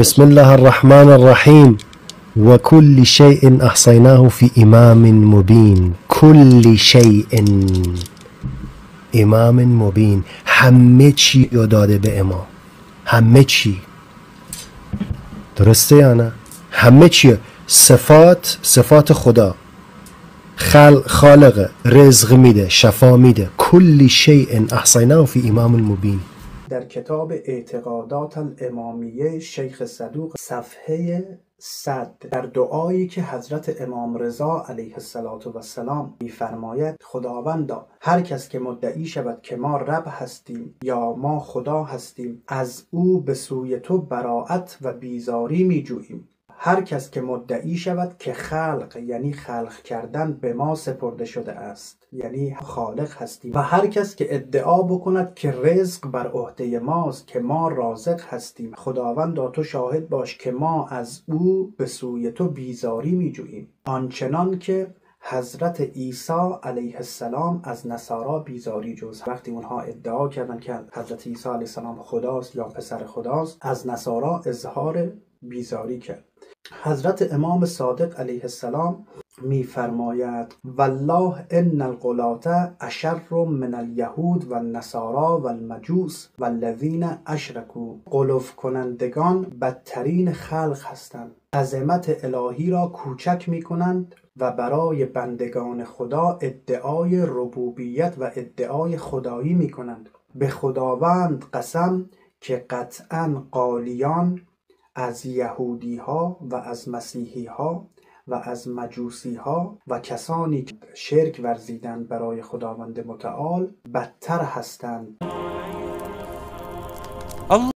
بسم الله الرحمن الرحیم و کل شیء احصیناه فی امام مبین. کل شیء، امام مبین، همه چی رو داده به امام. همه چی، درسته یا نه؟ همه چی، صفات خدا، خالق، رزق میده، شفا میده. کل شیء احصیناه فی امام مبین. در کتاب اعتقادات الامامیه شیخ صدوق صفحه 100 در دعایی که حضرت امام رضا علیه السلام می‌فرماید: خداوندا، هر کس که مدعی شود که ما رب هستیم یا ما خدا هستیم، از او به سوی تو براءت و بیزاری می‌جوییم. هر کس که مدعی شود که خلق، یعنی خلق کردن، به ما سپرده شده است، یعنی خالق هستیم، و هر کس که ادعا بکند که رزق بر عهده ماست، که ما رازق هستیم، خداوندا تو شاهد باش که ما از او به سوی تو بیزاری می‌جوییم، آنچنان که حضرت عیسی علیه السلام از نصارا بیزاری جوز. وقتی اونها ادعا کردن که حضرت عیسی علیه السلام خداست یا پسر خداست، از نصارا اظهار بیزاری کرد. حضرت امام صادق علیه السلام می‌فرماید: والله ان الغلاة اشر من الیهود و النصارا و المجوس و الذین اشرکوا. غلو کنندگان بدترین خلق هستند، عظمت الهی را کوچک می‌کنند و برای بندگان خدا ادعای ربوبیت و ادعای خدایی می‌کنند. به خداوند قسم که قطعاً قالیان از یهودی ها و از مسیحی ها و از مجوسی ها و کسانی که شرک ورزیدند برای خداوند متعال بدتر هستند.